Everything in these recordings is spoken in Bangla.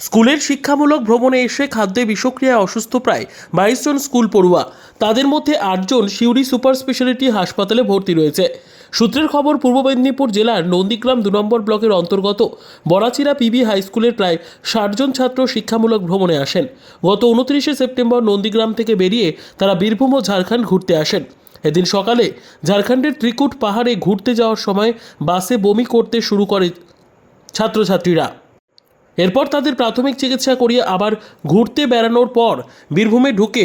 স্কুলের শিক্ষামূলক ভ্রমণে এসে খাদ্যে বিষক্রিয়ায় অসুস্থ প্রায় 22 জন স্কুল পড়ুয়া। তাদের মধ্যে 8 জন সিউড়ি সুপার স্পেশালিটি হাসপাতালে ভর্তি রয়েছে। সূত্রের খবর, পূর্ব মেদিনীপুর জেলার নন্দীগ্রাম 2 নম্বর ব্লকের অন্তর্গত বড়াচিরা পিবি হাই স্কুলের প্রায় 60 জন ছাত্র শিক্ষামূলক ভ্রমণে আসেন। গত 29 সেপ্টেম্বর নন্দীগ্রাম থেকে বেরিয়ে তারা বীরভূম ও ঝাড়খণ্ড ঘুরতে আসেন। এদিন সকালে ঝাড়খণ্ডের ত্রিকুট পাহাড়ে ঘুরতে যাওয়ার সময় বাসে বমি করতে শুরু করে ছাত্রছাত্রীরা। এরপর তাদের প্রাথমিক চিকিৎসা করিয়ে আবার ঘুরতে বেড়ানোর পর বীরভূমে ঢুকে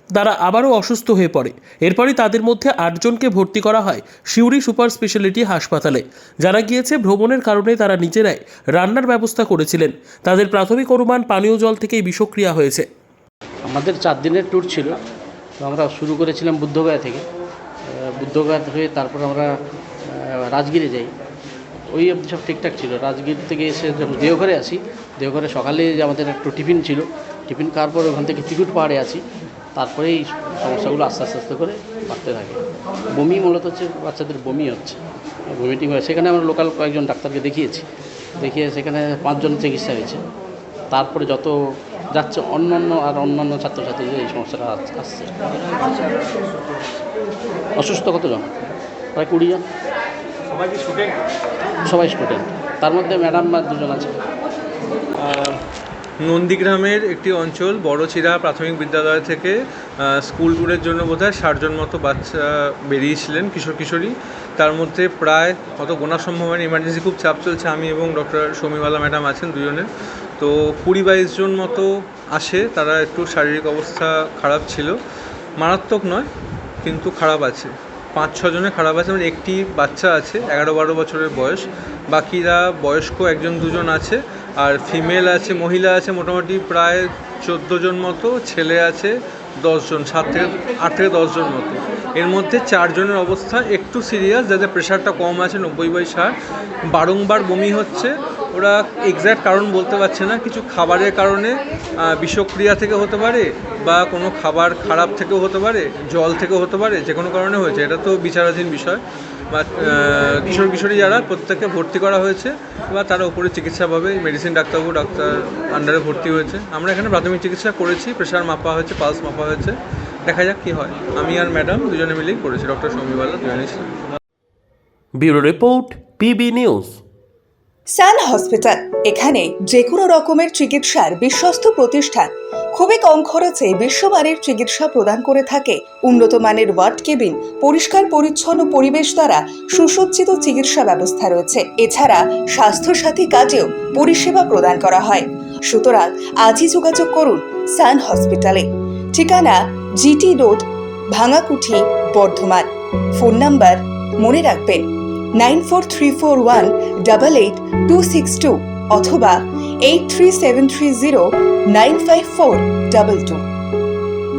তারা আবারও অসুস্থ হয়ে পড়ে। এরপরই তাদের মধ্যে 8 জনকে ভর্তি করা হয় সিউড়ি সুপার স্পেশালিটি হাসপাতালে। জানা গিয়েছে, ভ্রমণের কারণে তারা নিজেরাই রান্নার ব্যবস্থা করেছিলেন। তাদের প্রাথমিক অনুমান পানীয় জল থেকেই বিষক্রিয়া হয়েছে। আমাদের 4 দিনের ট্যুর ছিল। তো আমরা শুরু করেছিলাম বুদ্ধগয়া থেকে। বুদ্ধগয়া হয়ে তারপর আমরা রাজগিরে যাই। ওই অবধি সব ঠিকঠাক ছিল। রাজগির থেকে এসে যখন দেওঘরে আসি, দেওঘরে সকালে আমাদের একটু টিফিন ছিল। টিফিন খাওয়ার পর ওখান থেকে ত্রিকুট পাহাড়ে আসি। তারপরে এই সমস্যাগুলো আস্তে আস্তে করে বাড়তে থাকে। বমি মূলত হচ্ছে, বাচ্চাদের বমি হচ্ছে, ভমিটিং হয়। সেখানে আমরা লোকাল কয়েকজন ডাক্তারকে দেখিয়েছি। দেখিয়ে সেখানে 5 জন চিকিৎসা হয়েছে। তারপরে যত যাচ্ছে অন্যান্য ছাত্রছাত্রীদের এই সমস্যাটা আসছে। অসুস্থ কতজন? প্রায় 20 জন। সবাই স্টুডেন্ট। তার মধ্যে ম্যাডাম 2 জন আছে। নন্দীগ্রামের একটি অঞ্চল বড়চিরা প্রাথমিক বিদ্যালয় থেকে স্কুল ট্যুরের জন্য বোধহয় 60 জন মতো বাচ্চা বেরিয়েছিলেন, কিশোর কিশোরী। তার মধ্যে প্রায় অত গোনা সম্ভব হয়নি, ইমার্জেন্সি খুব চাপ চলছে। আমি এবং ডক্টর শমীওয়ালা ম্যাডাম আছেন, 2 জনের। তো 20-22 জন মতো আসে। তারা একটু শারীরিক অবস্থা খারাপ ছিল, মারাত্মক নয় কিন্তু খারাপ আছে। 5-6 জনের খারাপ আছে, মানে একটি বাচ্চা আছে 11-12 বছরের বয়স। বাকিরা বয়স্ক 1-2 জন আছে, আর ফিমেল আছে, মহিলা আছে মোটামুটি প্রায় 14 জন মতো, ছেলে আছে 10 জন, 8 থেকে 10 জন মতো। এর মধ্যে 4 জনের অবস্থা একটু সিরিয়াস, যাদের প্রেশারটা কম আছে 90/60। বারংবার বমি হচ্ছে। ওরা এক্স্যাক্ট কারণ বলতে পারছে না। কিছু খাবারের কারণে বিষক্রিয়া থেকে হতে পারে, বা কোনো খাবার খারাপ থেকেও হতে পারে, জল থেকেও হতে পারে, যে কোনো কারণে হয়েছে। এটা তো বিচারাধীন বিষয়। বা কিশোর কিশোরী যারা, প্রত্যেককে ভর্তি করা হয়েছে বা তারা উপরে চিকিৎসা পাবে। মেডিসিন ডাক্তার আন্ডারে ভর্তি হয়েছে। আমরা এখানে প্রাথমিক চিকিৎসা করেছি, প্রেশার মাপা হয়েছে, পালস মাপা হয়েছে। দেখা যাক কী হয়। আমি আর ম্যাডাম 2 জনে মিলেই করেছি, ডক্টর শমীওয়ালা 2 জনেই ছিলেন। Bureau report, PB news. Sun hospital, এখানে যে কোনো রকমের চিকিৎসার বিশ্বস্ত প্রতিষ্ঠান। খুবই কম খরচে বিশ্বমানের চিকিৎসা প্রদান করে থাকে। উন্নত মানের ওয়ার্ড কেবিন, পরিষ্কার পরিচ্ছন্ন পরিবেশ দ্বারা সুসজ্জিত চিকিৎসা ব্যবস্থা রয়েছে। এছাড়া স্বাস্থ্যসাথী কাজেও পরিষেবা প্রদান করা হয়। সুতরাং আজই যোগাযোগ করুন সান হসপিটালে। ঠিকানা GT road, Bhangakuthi, Bardhaman. Phone number মনে রাখবেন 9434188262 অথবা 83730954222।